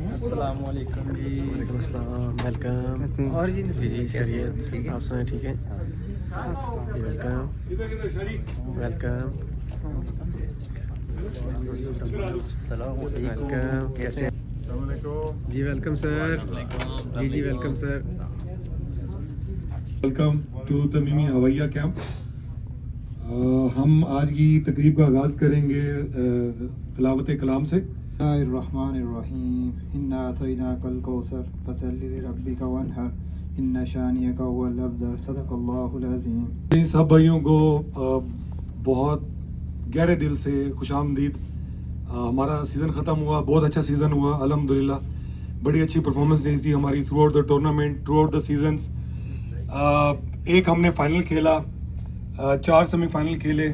अस्सलाम वालेकुम जी। वालेकुम अस्सलाम, वेलकम। और जी जी खैरियत, आप सुनाए ठीक हैं? Welcome welcome welcome. कैसे हैं? जी वेलकम सर। जी welcome sir. Welcome to Tamimi Hawaiya camp. हम आज की तकरीब का आगाज़ करेंगे तिलावत कलाम से। बिस्मिल्लाहिर्रहमानिर्रहीम। इन्ना अतैनाकल कौसर फसल्लि लिरब्बिका वन्हर इन्ना शानियका हुवल अब्तर। सदक़ल्लाहुल अज़ीम। इन सब भाइयों को बहुत गहरे दिल से खुशामदीद। हमारा सीज़न ख़त्म हुआ, बहुत अच्छा सीज़न हुआ अल्हम्दुलिल्लाह। बड़ी अच्छी परफॉर्मेंस दी थी हमारी throughout the tournament, throughout the seasons. एक हमने फाइनल खेला, 4 सेमीफाइनल खेले।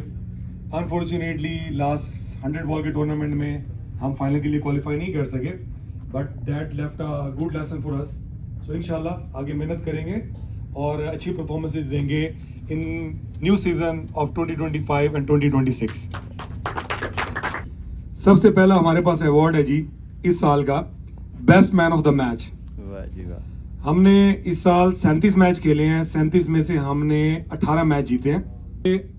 अनफॉर्चुनेटली लास्ट 100 बॉल के टूर्नामेंट में हम फाइनल के लिए क्वालिफाई नहीं कर सके, but that left a good lesson for us. So इंशाल्लाह आगे मेहनत करेंगे और अच्छी परफॉर्मेंसेस देंगे in new season of 2025 and 2026। सबसे पहला हमारे पास अवार्ड है जी इस साल का best man of the match. हमने इस साल 37 मैच खेले हैं, 37 में से हमने 18 मैच जीते हैं।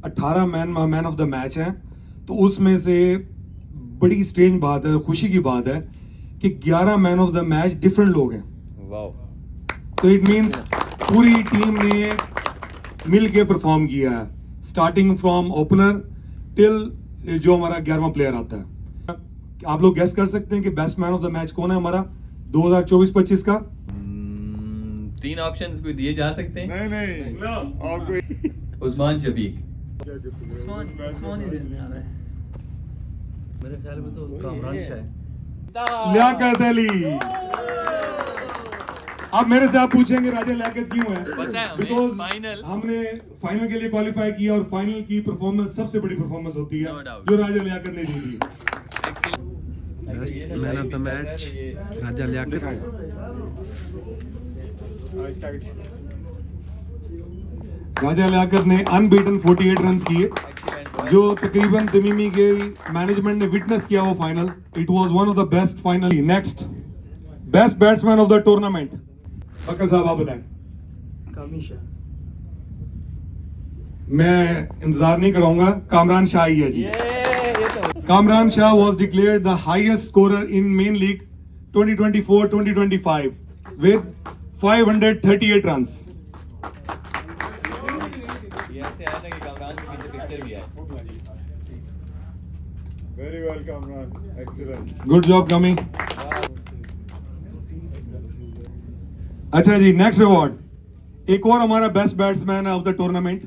18 मैन ऑफ द मैच हैं, तो उसमें से बड़ी स्ट्रेंज बात है, खुशी की बात है कि 11 man of the match different लोग हैं। तो इट मींस पूरी टीम ने मिल के परफॉर्म किया है, स्टार्टिंग फ्रॉम ओपनर टिल जो हमारा 11वां प्लेयर आता है। आप लोग गेस कर सकते हैं कि best man of the match कौन है हमारा 2024-25 का? 3 ऑप्शंस कोई दिए जा सकते हैं? नहीं और कोई? उस्मान शफीक। उस्मान ही दिल में आ रहा है। मेरे ख्याल में तो कामरान शाह। लियाकत अली। अब मेरे से आप पूछेंगे राजा लियाकत क्यों है? पता है हमें, Because फाइनल हमने फाइनल के लिए क्वालिफाई किया और फाइनल की परफॉर्मेंस सबसे बड़ी परफॉर्मेंस होती है No doubt. जो राजा लियाकत ने दी थी। Best man of the match Raja Liaquat. Raja Liaquat ने अनबीटन 48 रन किए, जो तकरीबन तमीमी के मैनेजमेंट ने विटनेस किया वो final. It was one of the best final. Next best batsman of the tournament, Bakar साहब आप बताएं। मैं इंतजार नहीं कराऊंगा, कामरान शाह ही है जी। Kamran Shah was declared the highest scorer in main league 2024-2025 with 538 runs. Very well, Kamran. Excellent. Good job, Kami. अच्छा जी, next award एक और हमारा best batsman of the tournament.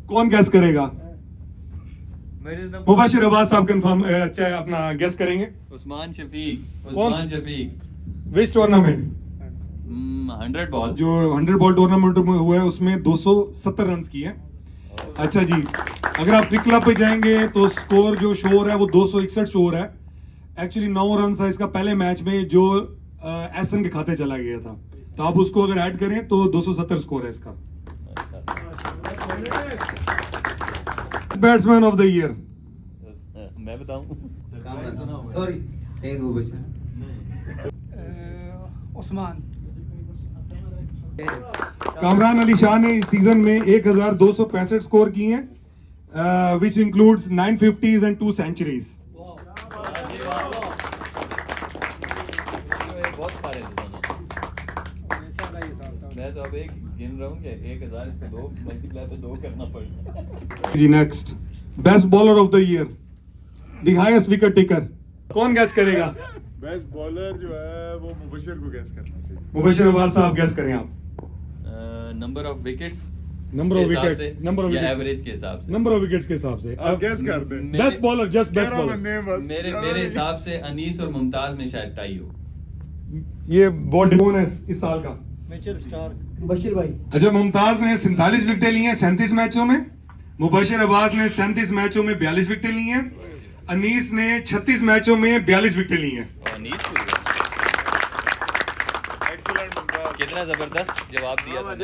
कौन गेस करेगा? मुबशिर अब्बास साहब कंफर्म अच्छा अपना गेस करेंगे। उस्मान शफीक। कौन? उस्मान शफीक। विच टूर्नामेंट? 100 बॉल। जो 100 बॉल टूर्नामेंट में हुआ है उसमें 270 रन किए हैं। अच्छा जी, अगर आप क्रिक क्लब पे जाएंगे तो स्कोर जो शो हो रहा है वो 261 शो हो रहा है। एक्चुअली 9 रन था इसका पहले मैच में जो एसन के खाते चला गया था, तो आप उसको अगर ऐड करें तो 270 स्कोर है इसका। बैट्समैन ऑफ द ईयर मैं बताऊं? सॉरी सही वो बचा। उस्मान। कामरान अली शाह ने इस सीजन में 1265 स्कोर किए हैं, which includes 950s and 2 centuries. बहुत सारे हैं दोनों। मैं तो अब एक गिन रहा हूँ कि 1000 इसको 2 मल्टीप्लाई तो 2 करना पड़ेगा। जी next best bowler of the year, the highest wicket taker, कौन गैस करेगा? बेस्ट बॉलर जो है वो मुबशिर को गैस करना चाहिए। मुबशिर अब्बास साहब गैस करें आप। Number of wickets, number of wickets, number of wickets, average के हिसाब से, नंबर ऑफ विकेट्स के हिसाब से आप गैस कर दे। Best bowler, just best bowler. मेरे हिसाब से अनीस और मुमताज में शायद टाई हो। ये बॉल कौन है इस साल का? Mitchell Starc. बशीर भाई। अच्छा, मुमताज ने 47 विकेटें ली हैं 37 मैचों में। मुबशिर अब्बास ने 37 मैचों में 42 विकेटें ली हैं। अनीस ने 36 मैचों में 42 विकेटें ली हैं। कितना जबरदस्त जवाब दिया था।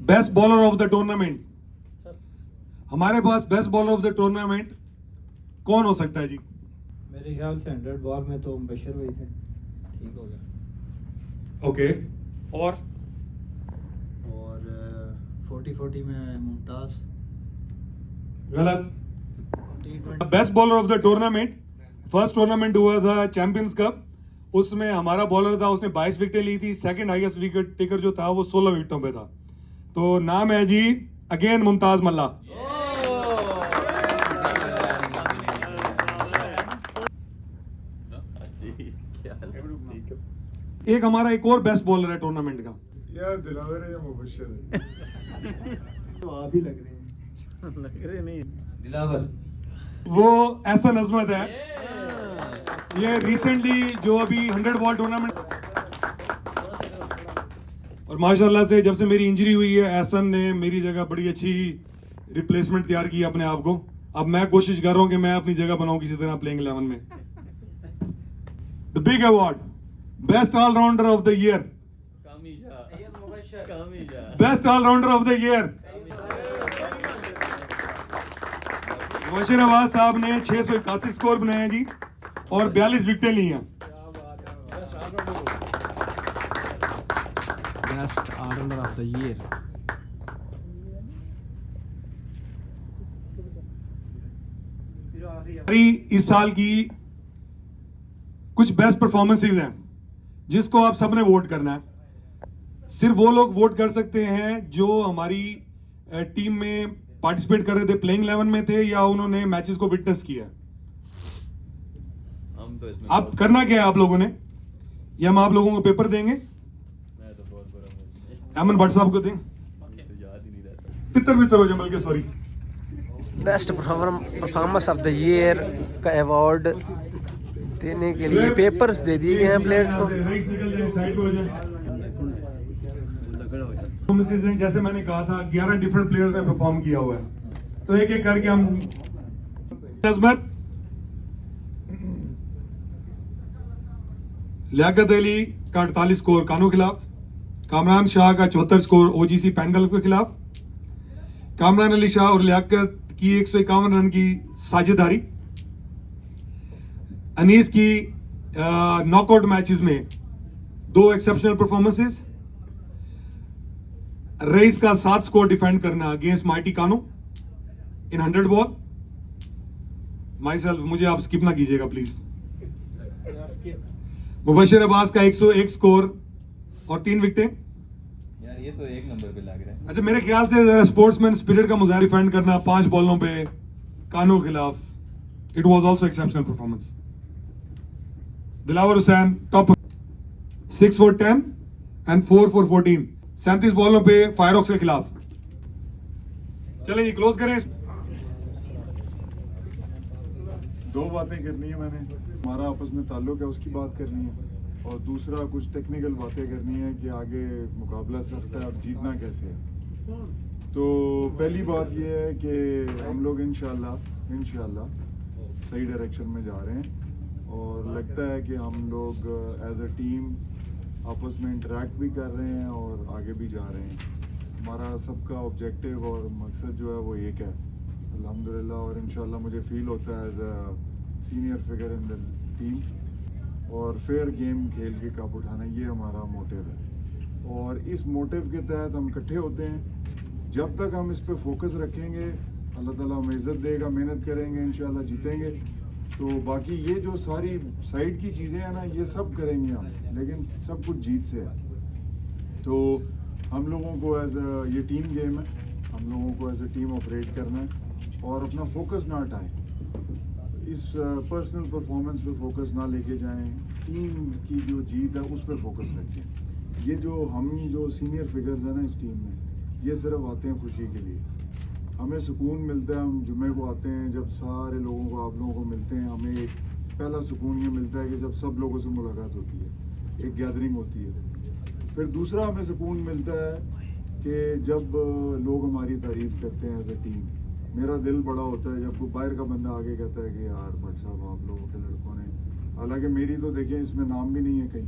Best bowler of the tournament हमारे पास best bowler of the tournament कौन हो सकता है जी? मेरे ख्याल से 100 बॉल में तो मुबशर भाई थे, ठीक हो गया। ओके, और 40-40 में मुमताज। गलत। T20 best bowler of the tournament, first tournament हुआ था चैंपियंस कप, उसमें हमारा बॉलर था, उसने 22 विकेटें ली थी। सेकंड हाईएस्ट विकेट टेकर जो था वो 16 विकेटों पे था। तो नाम है जी अगेन मुमताज मल्ला। एक हमारा एक और बेस्ट बॉलर है टूर्नामेंट का। यार दिलावर है या मुबशर है? तो आप ही लग रहे हैं। दिलावर। वो एहसन अजमत है, ये रिसेंटली जो अभी 100 बॉल टूर्नामेंट, और माशाल्लाह से जब से मेरी इंजरी हुई है एहसन ने मेरी जगह बड़ी अच्छी रिप्लेसमेंट तैयार की अपने आप को। अब मैं कोशिश कर रहा हूं कि मैं अपनी जगह बनाऊं किसी तरह प्लेइंग 11 में। The big award, best allrounder of the year, best allrounder of the year Mubashar Abbas साहब ने 681 स्कोर बनाए हैं जी और 42 विकेटें ली हैं। Best allrounder of the year. हमारी इस साल की कुछ बेस्ट परफॉर्मेंसेस हैं जिसको आप सबने वोट करना है। सिर्फ वो लोग वोट कर सकते हैं जो हमारी टीम में पार्टिसिपेट कर रहे थे, प्लेइंग 11 में थे या उन्होंने मैचेस को विटनेस किया। हम तो इसमें आप करना क्या है आप लोगों ने, ये हम आप लोगों को पेपर देंगे, मैं तो बहुत बुरा हूँ, अमन भट्ट साहब को दें, मुझे तो याद ही नहीं रहता। तितर हो जमल के, sorry. Best performance of the year का अवार्ड देने के लिए पेपर्स दे दिए गए हैं प्लेयर्स को। परफॉर्मेंसेस हैं, जैसे मैंने कहा था 11 डिफरेंट प्लेयर्स ने परफॉर्म किया हुआ है, तो एक एक करके हम। अजमत, लियाकत अली का 48 स्कोर कानू खिलाफ, कामरान शाह का 74 स्कोर ओजीसी पैंगल के खिलाफ, कामरान अली शाह और लियाकत की 151 रन की साझेदारी, अनीस की नॉकआउट मैचेस में 2 एक्सेप्शनल परफॉर्मेंसेस, रईस का 7 स्कोर डिफेंड करना अगेंस्ट माइटी कानो इन 100 बॉल। माई सेल्फ, मुझे आप स्किप ना कीजिएगा प्लीज। मुबशर अब्बास का 101 स्कोर और 3 विकेटें। यार ये तो एक नंबर पे लग रहा है। अच्छा, मेरे ख्याल से जरा स्पोर्ट्समैन स्पिरिट का मुजाहिरा डिफेंड करना 5 बॉलों पे कानो खिलाफ, it was also exceptional performance. Dilawar Hussain top 6 for 10 and 4 for 14, 37 बॉलों पे फायरॉक्स के खिलाफ। चलें जी, क्लोज करें। दो बातें करनी है मैंने, हमारा आपस में ताल्लुक है उसकी बात करनी है, और दूसरा कुछ टेक्निकल बातें करनी है कि आगे मुकाबला सख्त है, अब जीतना कैसे है। तो पहली बात ये है कि हम लोग इंशाल्लाह सही डायरेक्शन में जा रहे हैं, और लगता है कि हम लोग एज अ टीम आपस में इंटरेक्ट भी कर रहे हैं और आगे भी जा रहे हैं। हमारा सबका ऑब्जेक्टिव और मकसद जो है वो एक है अल्हम्दुलिल्लाह, और इंशाल्लाह मुझे फील होता है as a senior figure in the team, और फेयर गेम खेल के कप उठाना, ये हमारा मोटिव है। और इस मोटिव के तहत हम इकट्ठे होते हैं। जब तक हम इस पे फोकस रखेंगे अल्लाह ताला हमें इज़्ज़त देगा, मेहनत करेंगे इंशाल्लाह जीतेंगे। तो बाकी ये जो सारी साइड की चीज़ें हैं ना, ये सब करेंगे हम, लेकिन सब कुछ जीत से है। तो हम लोगों को एज अ, ये टीम गेम है, हम लोगों को एज अ टीम ऑपरेट करना है और अपना फोकस ना हटाएं, इस पर्सनल परफॉर्मेंस पे फोकस ना लेके जाएं, टीम की जो जीत है उस पर फोकस रखें। ये जो हम जो सीनियर फिगर्स हैं ना इस टीम में, ये सिर्फ आते हैं खुशी के लिए। हमें सुकून मिलता है, हम जुम्मे को आते हैं जब सारे लोगों को, आप लोगों को मिलते हैं, हमें एक पहला सुकून ये मिलता है कि जब सब लोगों से मुलाकात होती है, एक गैदरिंग होती है। फिर दूसरा हमें सुकून मिलता है कि जब लोग हमारी तारीफ़ करते हैं एज अ टीम। मेरा दिल बड़ा होता है जब कोई बाहर का बंदा आके कहता है कि यार भट्ट साहब आप लोगों के लड़कों ने, हालांकि मेरी तो देखें इसमें नाम भी नहीं है कहीं,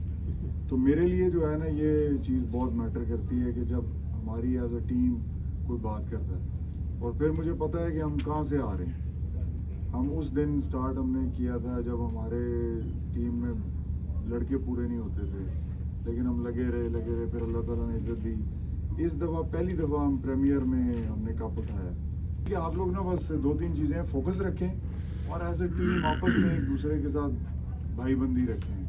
तो मेरे लिए जो है ना ये चीज़ बहुत मैटर करती है कि जब हमारी एज अ टीम कोई बात करता है। और फिर मुझे पता है कि हम कहाँ से आ रहे हैं। हम उस दिन स्टार्ट हमने किया था जब हमारे टीम में लड़के पूरे नहीं होते थे, लेकिन हम लगे रहे, फिर अल्लाह ताला ने इज्जत दी। इस दफ़ा पहली दफ़ा हम प्रीमियर में हमने कप उठाया। कि आप लोग ना बस 2-3 चीज़ें फोकस रखें और एज ए टीम आपस में एक दूसरे के साथ भाईबंदी रखें।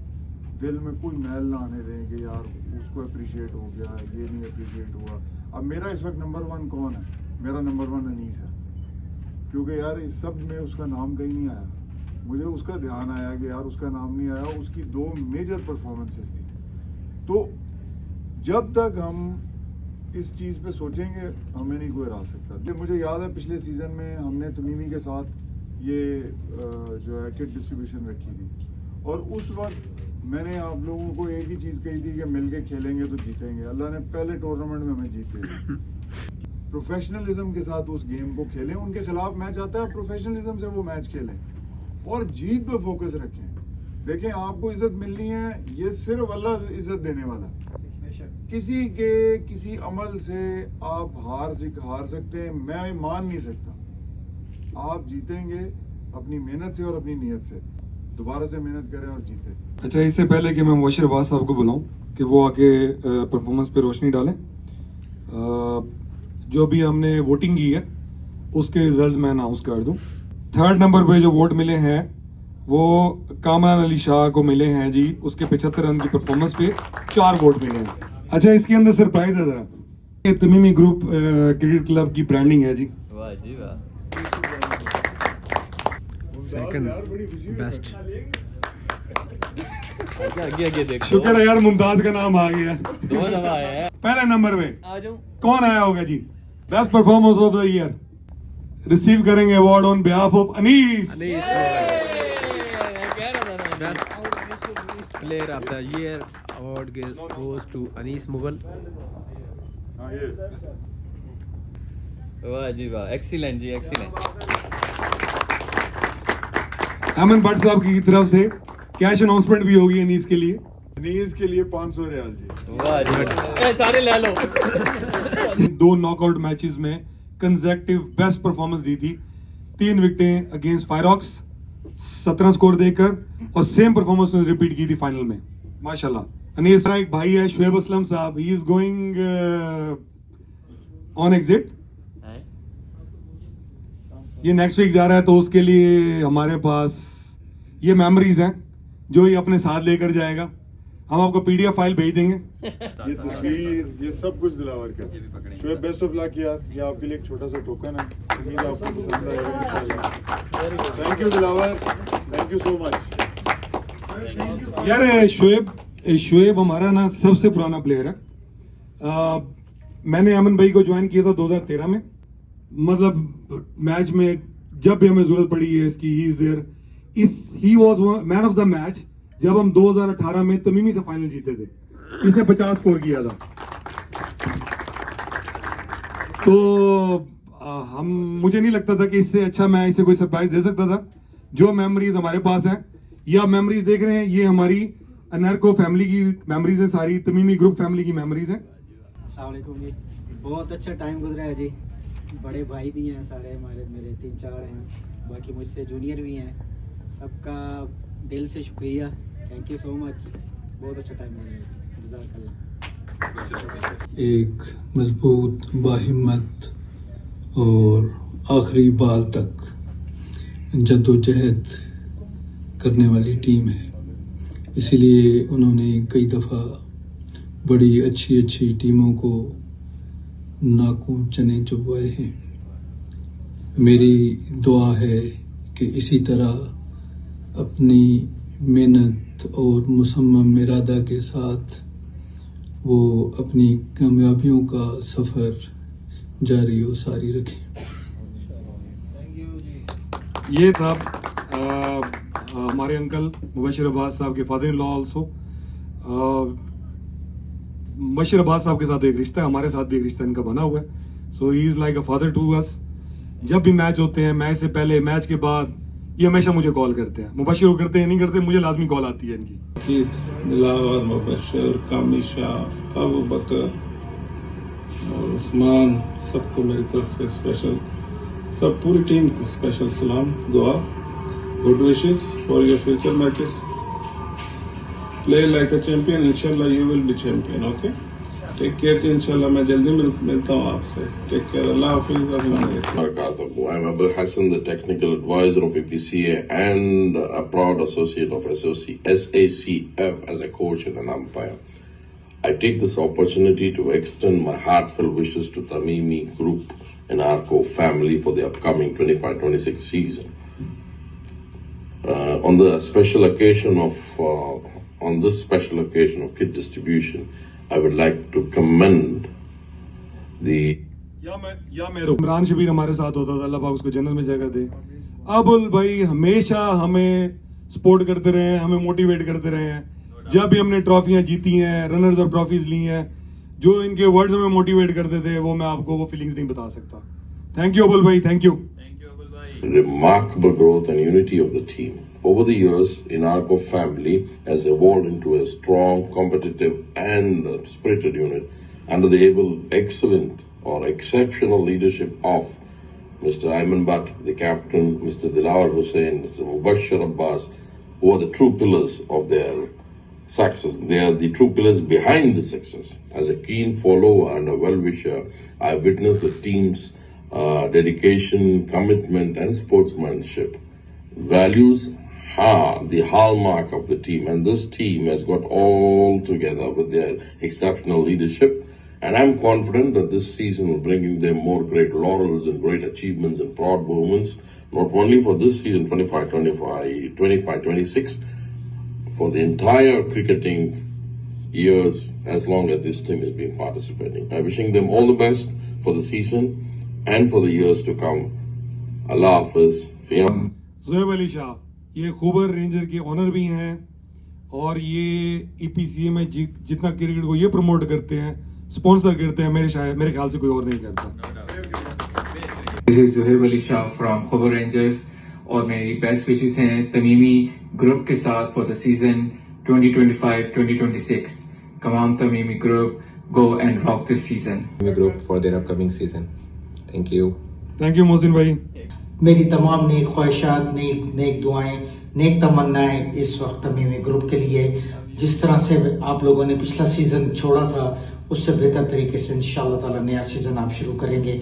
दिल में कोई मैल ना आने दें कि यार उसको अप्रिशिएट हो गया, ये नहीं अप्रिशिएट हुआ। अब मेरा इस वक्त नंबर 1 कौन है? मेरा नंबर 1 अनीस है, क्योंकि यार इस सब में उसका नाम कहीं नहीं आया। मुझे उसका ध्यान आया कि यार उसका नाम नहीं आया, उसकी 2 मेजर परफॉर्मेंसेस थी। तो जब तक हम इस चीज़ पे सोचेंगे हमें नहीं कोई हरा सकता। मुझे याद है पिछले सीज़न में हमने तमीमी के साथ ये जो है किट डिस्ट्रीब्यूशन रखी थी, और उस वक्त मैंने आप लोगों को एक ही चीज़ कही थी कि मिलके खेलेंगे तो जीतेंगे। अल्लाह ने पहले टूर्नामेंट में हमें जीते दी। प्रोफेशनलिज्म के साथ उस गेम को खेलें। उनके खिलाफ मैच आता है, प्रोफेशनलिज्म से वो मैच खेलें और जीत पे फोकस रखें। देखें, आपको इज्जत मिलनी है, ये सिर्फ अल्लाह इज्जत देने वाला है। किसी के किसी अमल से आप हार सकते हैं, मैं मान नहीं सकता। आप जीतेंगे अपनी मेहनत से और अपनी नीयत से। दोबारा से मेहनत करें और जीतें। अच्छा, इससे पहले कि मैं मुबशिर अब्बास साहब को बुलाऊं कि वो आके परफॉर्मेंस पे रोशनी डालें, जो भी हमने वोटिंग की है उसके रिजल्ट्स मैं अनाउंस कर दूं। 3rd नंबर पे जो वोट मिले हैं वो कामरान अली शाह को मिले हैं जी। उसके 75 रन की परफॉर्मेंस पे 4 वोट मिले हैं। अच्छा, इसके अंदर सरप्राइज है जरा, ये तमीमी ग्रुप क्रिकेट क्लब की ब्रांडिंग है जी। वाह जी वाह। Second best. आगे देखो। शुक्र है यार, मुमताज का नाम आ गया। 2 दफा आया है। पहले नंबर पे आ जाऊं। कौन आया होगा जी? Best performance of the year receive करेंगे award on behalf of Anees. Player of the year award goes to Anees Mughal. हाँ, ये वाह जी वाह, एक्सीलेंट जी एक्सीलेंट। अमन भट्ट साहब की तरफ से कैश अनाउंसमेंट भी होगी अनीस के लिए। अनीस के लिए 500 रियाल जी। वाह जी, ए सारे ले लो। 2 नॉकआउट मैचेस में कंसेक्टिव बेस्ट परफॉर्मेंस दी थी। 3 विकेटें अगेंस्ट फायरॉक्स 17 स्कोर देकर, और सेम परफॉर्मेंस ने रिपीट की थी फाइनल में। माशाल्लाह। अनीस का एक भाई है शुएब असलम साहब, he is going on exit. ये नेक्स्ट वीक जा रहा है, तो उसके लिए हमारे पास ये मेमोरीज हैं जो ये अपने साथ लेकर जाएगा। हम आपको पीडीएफ फाइल भेज देंगे। ये तस्वीर, ये सब कुछ दिलावर कर। शुएब, बेस्ट ऑफ लक यार। ये आपके लिए एक छोटा सा टोकन है, उम्मीद है आपको पसंद आएगा इंशाल्लाह। Thank you Dilawar, thank you so much यार। शुएब हमारा ना सबसे पुराना प्लेयर है। मैंने अमन भाई को ज्वाइन किया था 2013 में। मतलब मैच में जब भी हमें जरूरत पड़ी है इसकी, he is there. He was man of the match जब हम 2018 में तमीमी से फाइनल जीते थे। इसने 50 स्कोर किया था। तो मुझे नहीं लगता था कि इससे अच्छा मैं इसे कोई सरप्राइज दे सकता था। जो मेमोरीज हमारे पास हैं, ये आप मेमोरीज देख रहे हैं, ये हमारी अनरको फैमिली की मेमोरीज है, सारी तमीमी ग्रुप फैमिली की मेमोरीज हैं। अस्सलाम वालेकुम जी। बहुत अच्छा टाइम गुजरा है जी। बड़े भाई भी हैं सारे हमारे, मेरे 3-4 हैं, बाकी मुझसे जूनियर भी हैं। सबका दिल से शुक्रिया, थैंक यू सो मच। बहुत अच्छा टाइम गुजरा है, जज़ाकल्लाह। एक मजबूत, बाहिम्मत और आखिरी बाल तक जद्दोजहद करने वाली टीम है। इसीलिए उन्होंने कई दफ़ा बड़ी अच्छी अच्छी टीमों को नाकों चने चुभवाए हैं। मेरी दुआ है कि इसी तरह अपनी मेहनत और मुसम्मम इरादा के साथ वो अपनी कामयाबियों का सफ़र जारी और सारी रखें। ये था हमारे अंकल मुबशिर अब्बास साहब के father in law also. Mubashir Abbas साहब के साथ एक रिश्ता है, हमारे साथ भी एक रिश्ता इनका बना हुआ है। So he is like a father to us. जब भी मैच होते हैं, मैच से पहले, मैच के बाद, ये हमेशा मुझे कॉल करते हैं। मुबशिर को करते हैं नहीं करते, मुझे लाजमी कॉल आती है इनकी। दिलावर, मुबशिर, कामिशा, अबू बकर और उस्मान, सबको मेरी तरफ से स्पेशल सब पूरी टीम को स्पेशल सलाम, दुआ, good wishes for your future matches. Play like a champion, इंशाल्लाह you will be champion. Okay, take care. इंशाल्लाह मैं जल्दी मिलता हूँ आपसे. Take care. अल्लाह हाफिज. I'm Abul Hassan, the technical advisor of APCA and a proud associate of SACF as a coach and an umpire. I take this opportunity to extend my heartfelt wishes to Tamimi Group and Arco family for the upcoming 25-26 season. On this special occasion of kit distribution, I would like to commend the Imran Shabir हमारे साथ होता था, अल्लाह पाक उसको जन्नत में जगह दे. अबुल भाई हमेशा हमें सपोर्ट करते रहे हैं, हमें मोटिवेट करते रहे हैं. जब भी हमने ट्रॉफियां जीती हैं, रनर्स अप ट्रॉफीज ली हैं, जो इनके वर्ड्स हमें मोटिवेट करते थे, वो मैं आपको वो फीलिंग्स नहीं बता सकता. थैंक यू अबुल भाई, thank you. Remarkable growth and unity of the team. Over the years, Inarco family has evolved into a strong, competitive and spirited unit under the excellent or exceptional leadership of Mr. Ayman Butt, the captain, Mr. Dilawar Hussain, Mr. Mubashir Abbas, who are the true pillars of their success. They are the true pillars behind the success. As a keen follower and a well-wisher, I have witnessed the team's dedication, commitment and sportsmanship. Values are the hallmark of the team, and this team has got all together with their exceptional leadership. And I'm confident that this season will bring them more great laurels and great achievements and proud moments, not only for this season 25-26, for the entire cricketing years as long as this team has been participating. I'm wishing them all the best for the season and for the years to come. Allah Hafiz. Zoeb Ali Shah ये खूबर ranger के honour भी हैं और ये EPCA में जितना cricket को ये प्रमोट करते हैं, स्पॉन्सर करते हैं, मेरे ख्याल से कोई और नहीं करता. This is Zoeb Ali Shah from Khobar Rangers और मेरी बेस्ट विशेस हैं तमीमी ग्रुप के साथ for the season 2025-2026. Come on Tamimi Group, go and rock this season. Tamimi Group for their upcoming season. Thank you. Thank you Mohsin भाई. मेरी तमाम नेक ख्वाहिशात, नेक दुआएं, नेक तमन्नाएं इस वक्त तमीमी ग्रुप के लिए. जिस तरह से आप लोगों ने पिछला सीज़न छोड़ा था, उससे बेहतर तरीके से इंशाअल्लाह ताला नया सीज़न आप शुरू करेंगे.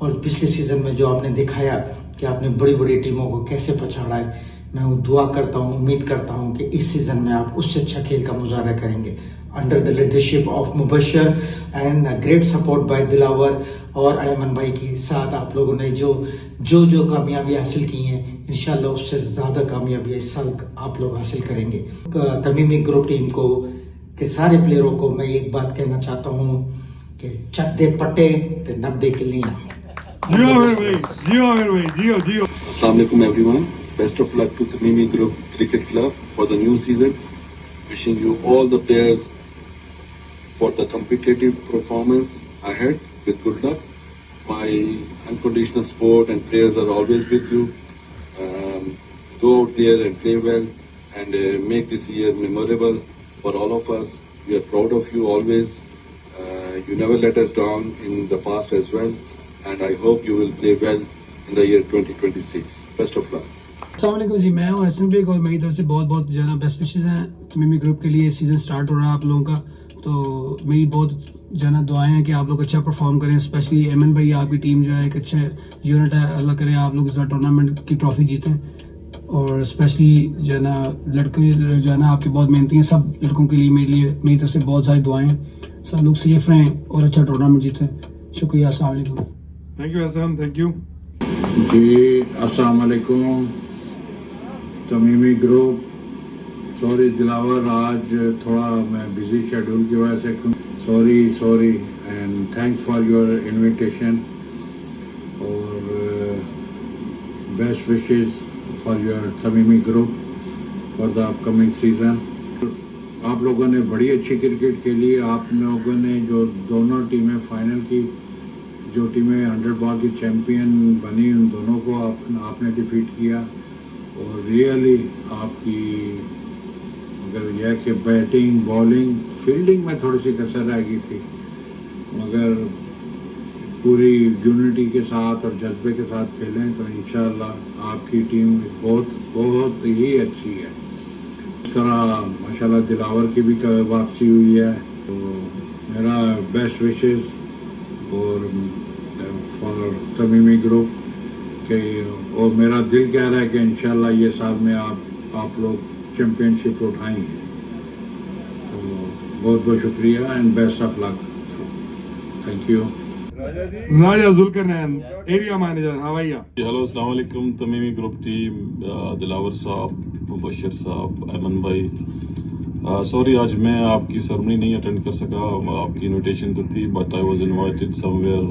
और पिछले सीज़न में जो आपने दिखाया कि आपने बड़ी बड़ी टीमों को कैसे पछाड़ा है, मैं दुआ करता हूँ, उम्मीद करता हूँ कि इस सीज़न में आप उससे अच्छा खेल का मुजाहरा करेंगे. Under the leadership of Mubashar and great support by Dilawar और अयमन भाई के साथ आप लोगों ने जो कामयाबी हासिल की हैं, इंशाल्लाह उससे ज़्यादा कामयाबी इस साल आप लोग हासिल करेंगे. तमीमी ग्रुप टीम को के सारे प्लेयरों को मैं एक बात कहना चाहता हूँ कि चक दे पट्टे ते नब दे किलियां. जियो. Assalamu alaikum everyone. Best of luck to Tamimi Group Cricket Club for the new season. Wishing you all the players for the competitive performance ahead with good luck. My unconditional support and prayers are always with you. Go out there and play well and make this year memorable for all of us. We are proud of you always. You never let us down in the past as well. And I hope you will play well in the year 2026. Best of luck. अस्सलाम वालेकुम जी, मैं हूँ Hasan bag और मेरी तरफ से बहुत ज़्यादा बेस्ट विशेस हैं. तमीमी ग्रुप के लिए सीज़न स्टार्ट हो रहा है आप लोगों का, तो मेरी बहुत ज़्यादा दुआएं हैं कि आप लोग अच्छा परफॉर्म करें. स्पेशली एमन भाई, आपकी टीम जो है एक अच्छा यूनिट है, अल्लाह करे आप लोग इस बार टूर्नामेंट की ट्रॉफी जीतें. और स्पेशली जो है ना लड़के जो है ना आपके बहुत मेहनती हैं. सब लड़कों के लिए मेरी तरफ से बहुत सारी दुआएं. सब लोग सेफ रहें और अच्छा टूर्नामेंट जीतें. शुक्रिया. अस्सलाम वालेकुम. Thank you Hassan, thank you जी. अस्सलाम वालेकुम. तमीमी ग्रुप, सॉरी दिलावर, आज थोड़ा मैं बिजी शेड्यूल की वजह से sorry and thanks for your invitation और best wishes for your Tamimi group for the upcoming season. आप लोगों ने बड़ी अच्छी क्रिकेट खेली. आप लोगों ने जो दोनों टीमें फाइनल की, जो टीमें 100 बॉल की चैम्पियन बनी, उन दोनों को आपने डिफीट किया. और रियली आपकी अगर यह कि बैटिंग, बॉलिंग, फील्डिंग में थोड़ी सी कसर रह गई थी, मगर पूरी यूनिटी के साथ और जज्बे के साथ खेलें तो इंशाल्लाह आपकी टीम बहुत बहुत ही अच्छी है। इस तरह माशाल्लाह दिलावर की भी वापसी हुई है, तो मेरा बेस्ट विशेस और फॉर तमीमी ग्रुप के, और मेरा दिल कह रहा है कि इंशाल्लाह ये साल में आप लोग चैम्पियनशिप उठाएंगे। तो बहुत बहुत शुक्रिया and best of luck. Thank you. Raja Zulqarnain, area manager, Hawaiya. Hello, अस्सलाम वालेकुम। तमीमी ग्रुप टीम, दिलावर साहब, मुबशर साहब, अमन भाई, सॉरी आज मैं आपकी सेरेमनी नहीं अटेंड कर सका। आपकी इनविटेशन तो थी, but I was invited somewhere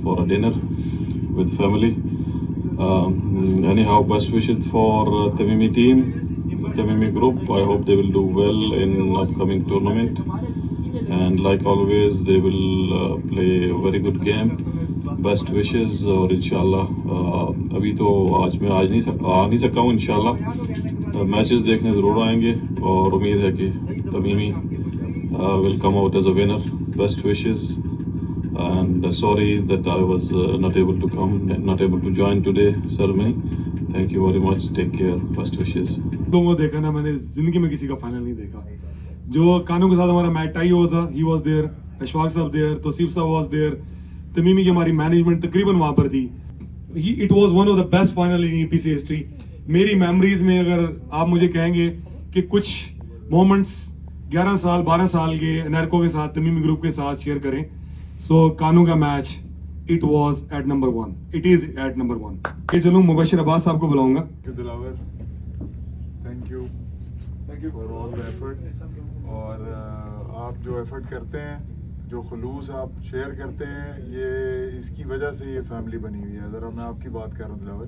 for a dinner with family. Anyhow, best wishes for Tamimi team, Tamimi group. I hope they will do well in upcoming tournament, and like always they will play a very good game. Best wishes और इंशाल्लाह अभी तो आज मैं आ नहीं सका हूँ। इंशाल्लाह मैचेस देखने ज़रूर आएंगे और उम्मीद है कि तमीमी will come out as a winner. Best wishes. And sorry that I was not able to come, not able to join today ceremony. Thank you very much. Take care. Best wishes. लोगों को देखा ना, मैंने जिंदगी में किसी का final नहीं देखा। जो कानू के साथ हमारा मैच टाई हुआ था, he was there, अशफाक साहब there, तौसीफ साहब was there, तमीमी की हमारी मैनेजमेंट तकरीबन वहाँ पर थी। It was one of the best final in EPC history. मेरी मेमोरीज में अगर आप मुझे कहेंगे कि कुछ मोमेंट्स 11 साल 12 साल के नैरको के साथ, तमीमी ग्रुप के साथ शेयर करें, सो कानू का match it was at number 1, it is at number 1। ये चलूँ मुबशिर अब्बास साहब को बुलाऊंगा। Dilawar, thank you for all the effort. और आप जो एफर्ट करते हैं, जो खुलूस आप शेयर करते हैं, ये इसकी वजह से ये फैमिली बनी हुई है। ज़रा मैं आपकी बात कर रहा हूँ दिलावर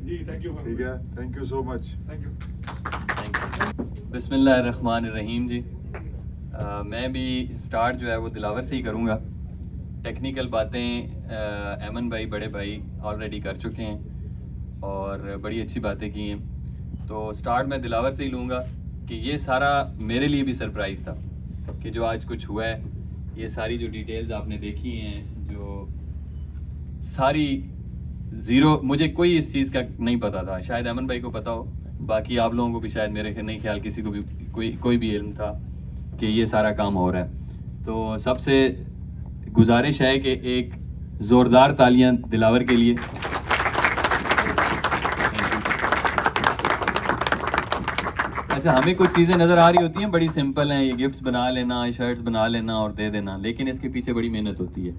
जी। Thank you. ठीक है, thank you so much. Thank you. बिस्मिल्लाहिर्रहमानिर्रहीम जी। मैं भी स्टार्ट जो है वो दिलावर से ही करूँगा। टेक्निकल बातें अमन भाई, बड़े भाई ऑलरेडी कर चुके हैं और बड़ी अच्छी बातें की हैं। तो स्टार्ट मैं दिलावर से ही लूँगा कि ये सारा मेरे लिए भी सरप्राइज़ था कि जो आज कुछ हुआ है, ये सारी जो डिटेल्स आपने देखी हैं, जो सारी ज़ीरो, मुझे कोई इस चीज़ का नहीं पता था। शायद अमन भाई को पता हो, बाकी आप लोगों को भी शायद, मेरे नहीं ख्याल किसी को भी कोई भी इल्म था कि ये सारा काम हो रहा है। तो सबसे गुजारिश है कि एक ज़ोरदार तालियां दिलावर के लिए। अच्छा, हमें कुछ चीज़ें नज़र आ रही होती हैं बड़ी सिंपल हैं, ये गिफ्ट्स बना लेना, शर्ट्स बना लेना और दे देना, लेकिन इसके पीछे बड़ी मेहनत होती है।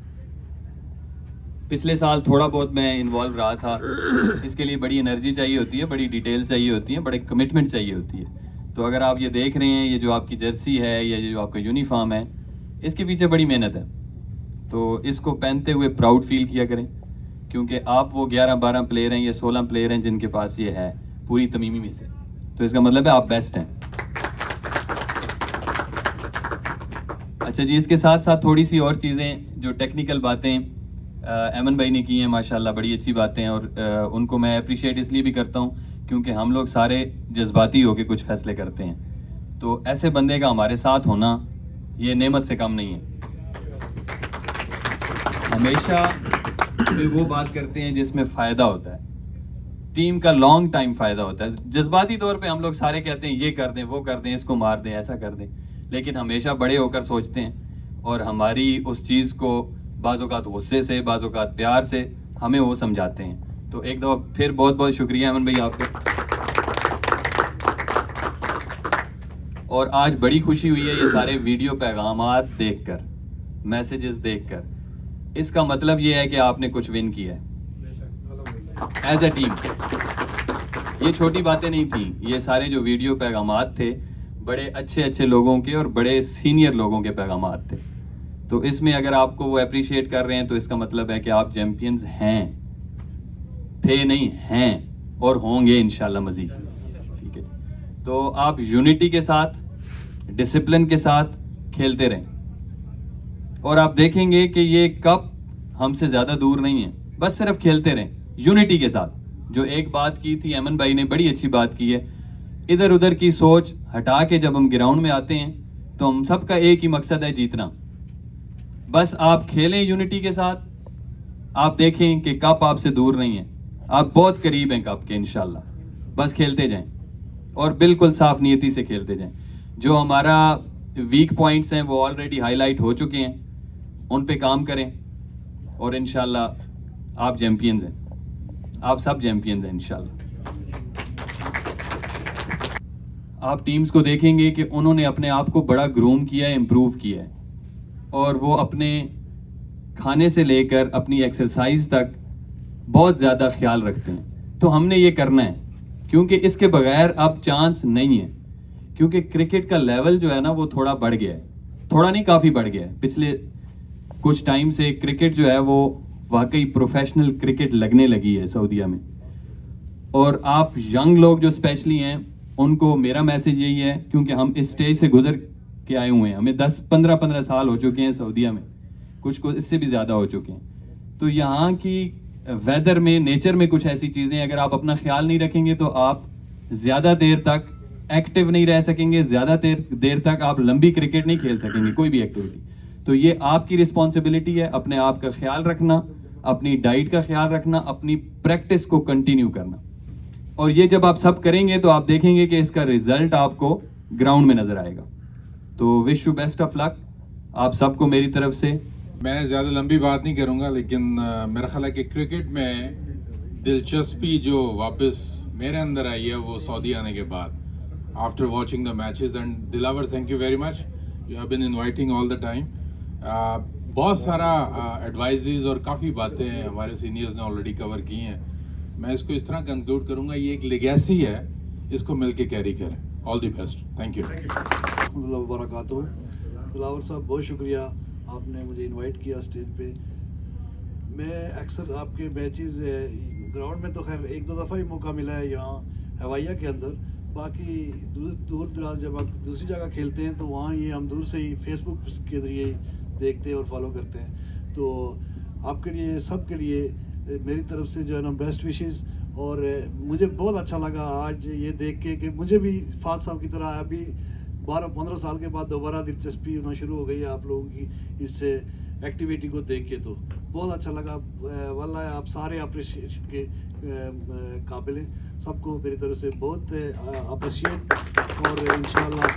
पिछले साल थोड़ा बहुत मैं इन्वॉल्व रहा था, इसके लिए बड़ी एनर्जी चाहिए होती है, बड़ी डिटेल्स चाहिए होती हैं, बड़े कमिटमेंट चाहिए होती है। तो अगर आप ये देख रहे हैं, ये जो आपकी जर्सी है या जो आपका यूनिफॉर्म है, इसके पीछे बड़ी मेहनत है। तो इसको पहनते हुए प्राउड फील किया करें, क्योंकि आप वो 11-12 प्लेयर हैं या 16 प्लेयर हैं जिनके पास ये है पूरी तमीमी में से, तो इसका मतलब है आप बेस्ट हैं। अच्छा जी, इसके साथ साथ थोड़ी सी और चीज़ें, जो टेक्निकल बातें अमन भाई ने की हैं, माशाल्लाह बड़ी अच्छी बातें हैं, और उनको मैं अप्रिशिएट इसलिए भी करता हूँ क्योंकि हम लोग सारे जज्बाती होकर कुछ फैसले करते हैं। तो ऐसे बंदे का हमारे साथ होना ये नेमत से कम नहीं है। हमेशा पे वो बात करते हैं जिसमें फ़ायदा होता है, टीम का लॉन्ग टाइम फ़ायदा होता है। जज्बाती तौर पे हम लोग सारे कहते हैं ये कर दें, वो कर दें, इसको मार दें, ऐसा कर दें, लेकिन हमेशा बड़े होकर सोचते हैं और हमारी उस चीज़ को बाज़-औक़ात गुस्से से, बाज़-औक़ात प्यार से हमें वो समझाते हैं। तो एक दफ़ा फिर बहुत बहुत शुक्रिया अमन भाई आपका। और आज बड़ी खुशी हुई है ये सारे वीडियो पैगामात देखकर, मैसेजेस देखकर। इसका मतलब ये है कि आपने कुछ विन किया है एज ए टीम। ये छोटी बातें नहीं थी, ये सारे जो वीडियो पैगामात थे बड़े अच्छे लोगों के और बड़े सीनियर लोगों के पैगामात थे। तो इसमें अगर आपको वो अप्रिशिएट कर रहे हैं तो इसका मतलब है कि आप चैम्पियंस हैं, थे नहीं हैं, और होंगे इंशाल्लाह मज़ीद। ठीक है, तो आप यूनिटी के साथ, डिसिप्लिन के साथ खेलते रहें और आप देखेंगे कि ये कप हमसे ज़्यादा दूर नहीं है। बस सिर्फ खेलते रहें यूनिटी के साथ। जो एक बात की थी अमन भाई ने, बड़ी अच्छी बात की है, इधर उधर की सोच हटा के जब हम ग्राउंड में आते हैं तो हम सबका एक ही मकसद है, जीतना। बस आप खेलें यूनिटी के साथ, आप देखें कि कप आपसे दूर नहीं है, आप बहुत करीब हैं कप के इंशाल्लाह। बस खेलते जाएं और बिल्कुल साफ नियति से खेलते जाएं। जो हमारा वीक पॉइंट्स हैं वो ऑलरेडी हाईलाइट हो चुके हैं, उन पे काम करें और इंशाल्लाह आप चैंपियंस हैं, आप सब चैंपियंस हैं इंशाल्लाह। आप टीम्स को देखेंगे कि उन्होंने अपने आप को बड़ा ग्रूम किया है, इम्प्रूव किया है, और वो अपने खाने से लेकर अपनी एक्सरसाइज तक बहुत ज़्यादा ख्याल रखते हैं। तो हमने ये करना है, क्योंकि इसके बगैर अब चांस नहीं है। क्योंकि क्रिकेट का लेवल जो है ना वो थोड़ा बढ़ गया है, थोड़ा नहीं काफ़ी बढ़ गया है। पिछले कुछ टाइम से क्रिकेट जो है वो वाकई प्रोफेशनल क्रिकेट लगने लगी है सऊदीया में। और आप यंग लोग जो स्पेशली हैं उनको मेरा मैसेज यही है, क्योंकि हम इस स्टेज से गुजर के आए हुए हैं, हमें 10-15 साल हो चुके हैं सऊदीया में, कुछ इससे भी ज़्यादा हो चुके हैं। तो यहाँ की वेदर में, नेचर में कुछ ऐसी चीज़ें अगर आप अपना ख्याल नहीं रखेंगे तो आप ज़्यादा देर तक एक्टिव नहीं रह सकेंगे, ज़्यादा देर तक आप लंबी क्रिकेट नहीं खेल सकेंगे, कोई भी एक्टिविटी। तो ये आपकी रिस्पॉन्सिबिलिटी है, अपने आप का ख्याल रखना, अपनी डाइट का ख्याल रखना, अपनी प्रैक्टिस को कंटिन्यू करना। और ये जब आप सब करेंगे तो आप देखेंगे कि इसका रिजल्ट आपको ग्राउंड में नजर आएगा। तो wish you best of luck आप सबको मेरी तरफ से। मैं ज़्यादा लंबी बात नहीं करूँगा, लेकिन मेरा ख्याल है कि क्रिकेट में दिलचस्पी जो वापस मेरे अंदर आई है वो सऊदी आने के बाद, after watching the matches. And Dilawar, thank you very much, you have been inviting all the time. बहुत सारा एडवाइजेज और काफ़ी बातें हमारे सीनियर्स ने ऑलरेडी कवर की हैं। मैं इसको इस तरह कंक्लूड करूँगा, ये एक लेगेसी है, इसको मिल के कैरी करें। All the best, thank you. वबरकातुहू। दिलावर साहब बहुत शुक्रिया, आपने मुझे इनवाइट किया स्टेज पे। मैं अक्सर आपके मैचेस ग्राउंड में तो खैर 1-2 दफ़ा ही मौका मिला है यहाँ हवाइया के अंदर, बाकी दूर दराज जब आप दूसरी जगह खेलते हैं तो वहाँ ये हम दूर से ही फेसबुक के ज़रिए देखते हैं और फॉलो करते हैं। तो आपके लिए, सब के लिए मेरी तरफ से जो है ना बेस्ट विशेस। और मुझे बहुत अच्छा लगा आज ये देख के कि मुझे भी फाद साहब की तरह अभी 12-15 साल के बाद दोबारा दिलचस्पी होना शुरू हो गई है आप लोगों की इस एक्टिविटी को देख के। तो बहुत अच्छा लगा वल्लाह, आप सारे अप्रिशिएशन के काबिल हैं। सबको मेरी तरफ से बहुत अप्रिशिएट, और इंशाल्लाह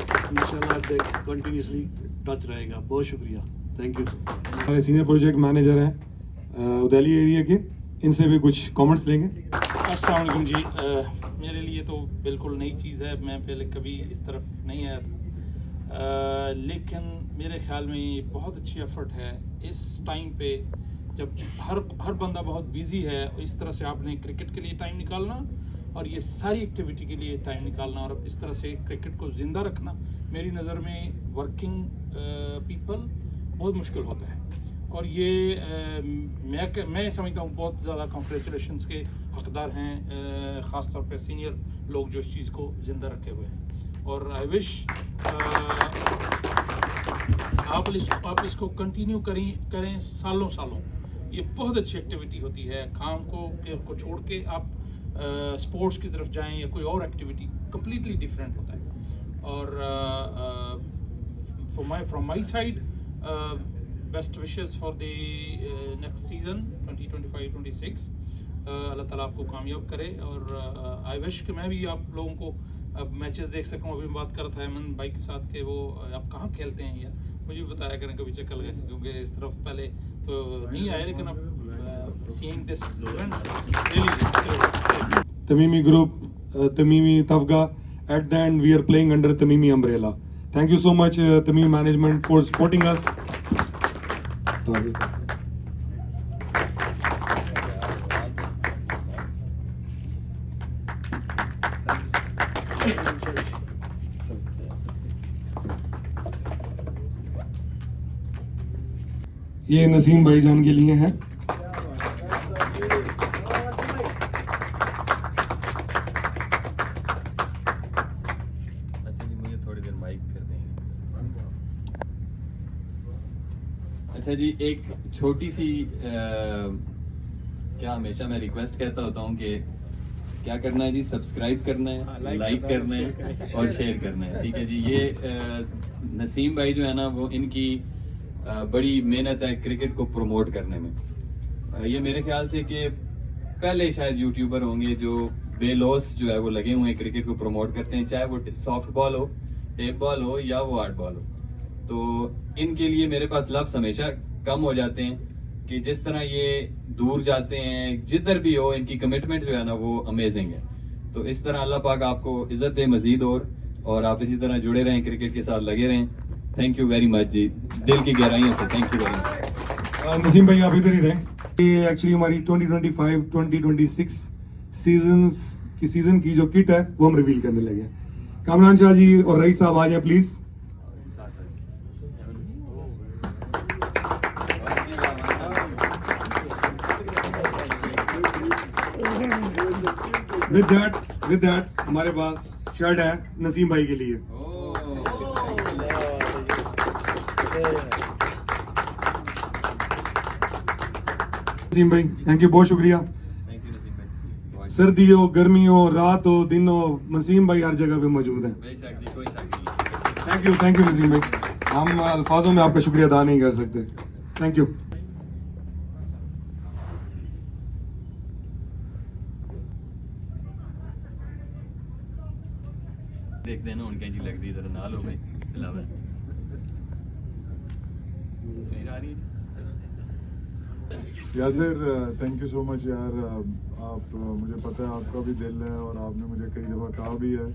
कंटिन्यूसली टच रहेगा। बहुत शुक्रिया, थैंक यू। हमारे सीनियर प्रोजेक्ट मैनेजर हैं उदैली एरिया के, इनसे भी कुछ कमेंट्स लेंगे। अस्सलाम वालेकुम जी। मेरे लिए तो बिल्कुल नई चीज़ है, मैं पहले कभी इस तरफ नहीं आया था, लेकिन मेरे ख्याल में ये बहुत अच्छी एफर्ट है इस टाइम पे जब हर बंदा बहुत बिजी है। इस तरह से आपने क्रिकेट के लिए टाइम निकालना और ये सारी एक्टिविटी के लिए टाइम निकालना और इस तरह से क्रिकेट को ज़िंदा रखना, मेरी नज़र में वर्किंग पीपल बहुत मुश्किल होता है। और ये मैं समझता हूँ बहुत ज़्यादा कॉन्ग्रेचुलेशंस के हकदार हैं, ख़ास तौर पे सीनियर लोग जो इस चीज़ को ज़िंदा रखे हुए हैं। और आई विश आप इसको कंटिन्यू करें सालों। ये बहुत अच्छी एक्टिविटी होती है। काम को छोड़ के आप स्पोर्ट्स की तरफ जाएं या कोई और एक्टिविटी कम्प्लीटली डिफरेंट होता है। और from my side best wishes for the next season 2025-26। अल्लाह ताला आपको कामयाब करे। और आई विश कि मैं भी आप लोगों को अब मैचेस देख सकूं। अभी मैं बात कर रहा था अमन भाई के साथ कि वो आप कहाँ खेलते हैं, या मुझे भी बताया करें कभी चक्कर लगे, क्योंकि इस तरफ पहले तो नहीं आए, लेकिन अब seeing this really Tamimi Group, Tamimi Tafga. At the end, we are playing under Tamimi umbrella. Thank you so much, Tamimi management, for supporting us. ये नसीम भाईजान के लिए है। अच्छा जी, एक छोटी सी क्या हमेशा मैं रिक्वेस्ट कहता होता हूँ कि क्या करना है जी, सब्सक्राइब करना है, लाइक करना है और शेयर करना है, ठीक है जी। ये नसीम भाई जो है ना वो इनकी बड़ी मेहनत है क्रिकेट को प्रमोट करने में। ये मेरे ख्याल से कि पहले शायद यूट्यूबर होंगे जो बेलौस जो है वो लगे हुए हैं क्रिकेट को प्रमोट करते हैं, चाहे वो सॉफ्ट बॉल हो, टेप बॉल हो या वो हार्ड बॉल हो। तो इनके लिए मेरे पास लफ्ज़ हमेशा कम हो जाते हैं कि जिस तरह ये दूर जाते हैं, जिधर भी हो इनकी कमिटमेंट जो है ना वो अमेजिंग है। तो इस तरह अल्लाह पाक आपको इज़्ज़त दे मज़ीद और आप इसी तरह जुड़े रहें, क्रिकेट के साथ लगे रहें। थैंक यू वेरी मच जी, दिल की गहराइयों से thank you very much. Naseem भाई आप इधर ही रहें। ये एक्चुअली हमारी 2025-2026 सीजन की जो किट है वो हम रिवील करने लगे हैं। कामरान शाह जी और रईस साहब आ जाए प्लीज। विद दैट हमारे पास शर्ट है नसीम भाई के लिए। नसीम भाई थैंक यू, बहुत शुक्रिया। सर्दी हो, गर्मी हो, रात हो, दिन हो, नसीम भाई हर जगह पे मौजूद है। थैंक यू नसीम भाई, हम अल्फाजों में आपका शुक्रिया अदा नहीं कर सकते। Thank you. देख देना उनके जी लगती इधर ना लो भाई दिलावर तस्वीर आ रही है। Yasir thank you so much यार, आप मुझे पता है आपका भी दिल है और आपने मुझे कई दफ़ा कहा भी है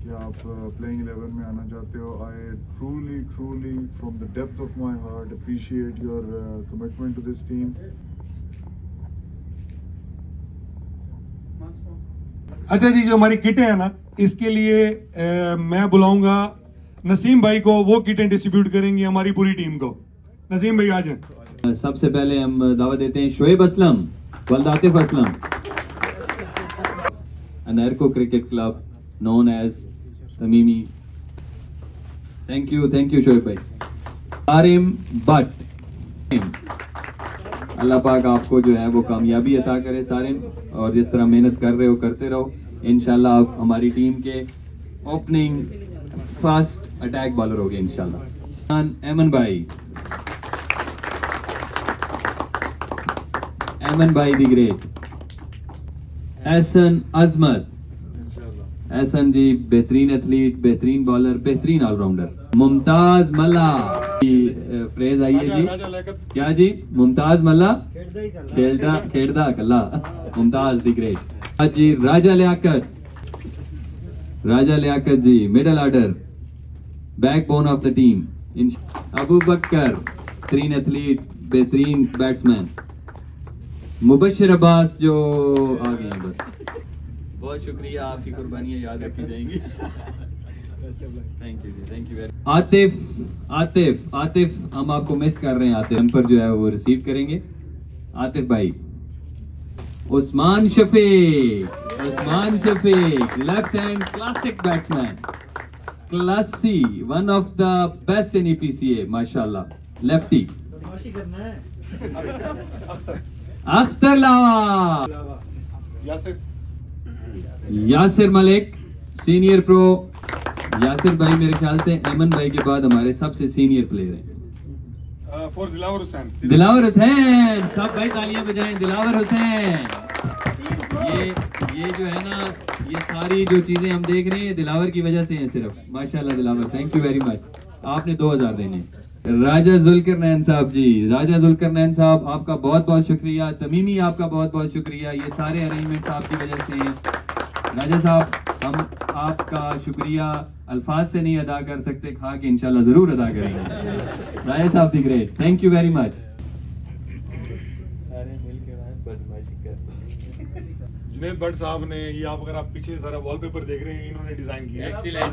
कि आप प्लेइंग 11 में आना चाहते हो। I truly from the depth of my heart appreciate your commitment to this team. अच्छा जी, जो हमारी किटें हैं ना, इसके लिए मैं बुलाऊंगा नसीम भाई को, वो किटें डिस्ट्रीब्यूट करेंगी हमारी पूरी टीम को। नसीम भाई आ जाएं। सबसे पहले हम दावत देते हैं शोएब असलम, वल्दातिफ असलम, अनरको cricket club known as Tamimi. Thank you Shoaib भाई। आरिम बट, अल्लाह पाक आपको जो है वो कामयाबी अता करे सारिम, और जिस तरह मेहनत कर रहे हो करते रहो। इंशाल्लाह आप हमारी टीम के ओपनिंग फास्ट अटैक बॉलर होगे इंशाल्लाह। एमन भाई दी ग्रेट, एहसन अजमत, एहसन जी बेहतरीन एथलीट, बेहतरीन बॉलर, बेहतरीन ऑलराउंडर। मुमताज मल्ला की फ्रेज आई है जी, क्या जी? मुमताज मल्ला खेड़दा कल्ला, मुमताज दी ग्रेट। आज जी Raja Liaquat ji middle order, backbone of the team. Abu Bakar बेहतरीन एथलीट, बेहतरीन बैट्समैन। मुबशिर अब्बास जो आ गए हैं, बस बहुत शुक्रिया, आपकी कुर्बानियां याद रखी जाएंगी। थैंक यू आतिफ हम आपको मिस कर रहे हैं। आतिफ पर जो है वो रिसीव करेंगे। आतिफ भाई। Usman Shafiq, left hand classic batsman, classy, one of the best in EPCA माशाल्लाह, lefty. Akhtar Lawa, Yasir Malik senior pro. Yasir भाई मेरे ख्याल से एमन भाई के बाद हमारे सबसे सीनियर प्लेयर हैं। दिलावर हुसैन, सब भाई तालियां बजाएं। दिलावर हुसैन, ये जो है ना, ये सारी जो चीजें हम देख रहे हैं दिलावर की वजह से हैं सिर्फ। माशाल्लाह Dilawar, thank you very much. आपने 2000 देने। राजा जुल्करनैन साहब जी, राजा जुल्करनैन साहब आपका बहुत बहुत शुक्रिया। तमीमी आपका बहुत बहुत शुक्रिया, ये सारे अरेंजमेंट्स आपकी वजह से हैं। राजा साहब हम आपका शुक्रिया अल्फाज से नहीं अदा कर सकते, खा के इंशाल्लाह जरूर अदा करेंगे। राजा साहब the great, thank you very much. Junaid Bhatt साहब ने, ये आप अगर आप पीछे सारा वॉलपेपर देख रहे हैं, इन्होंने डिजाइन किया। एक्सीलेंट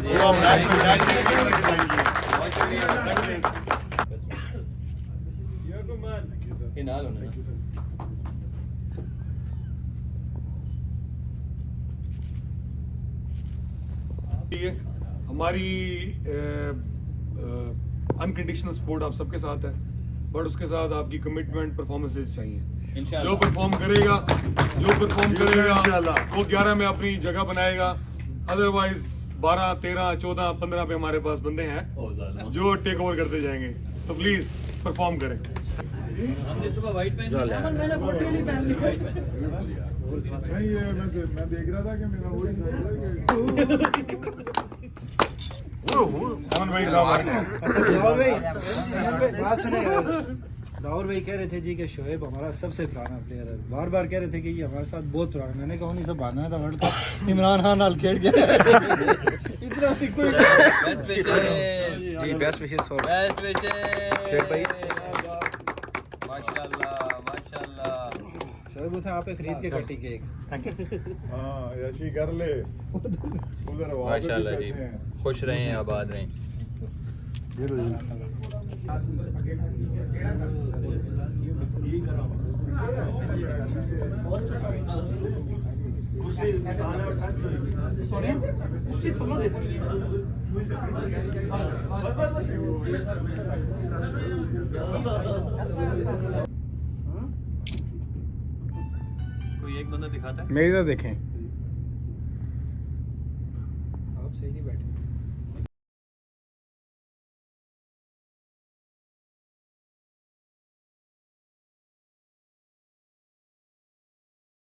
जी, हमारी अनकंडीशनल सपोर्ट आप सबके साथ है, बट उसके साथ आपकी कमिटमेंट परफॉर्मेंसेस चाहिए। जो परफॉर्म करेगा वो 11 में अपनी जगह बनाएगा। अदरवाइज 12, 13, 14, 15 पे हमारे पास बंदे हैं जो टेक ओवर करते जाएंगे। तो प्लीज परफॉर्म करें। हमने सुबह व्हाइट पेन नहीं, ये मैं देख रहा था कि मेरा वही साइज है कि अमन भाई साहब दाऊद भाई कह रहे थे जी कि शोएब हमारा सबसे पुराना प्लेयर है, बार बार कह रहे थे कि ये हमारे साथ बहुत पुराना। मैंने कहा नहीं सब भागना था वर्ल्ड कप, इमरान खान नाल खेल गया इतना कोई जी best wishes for best wishes भाई माशाल्लाह माशाल्लाह। शोएब उठे आप खरीद के कटी केक। हाँ यशी कर ले उधर माशाल्लाह जी, खुश रहें आबाद रहें। कोई एक बंदा दिखाता है मेरी तरफ देखें।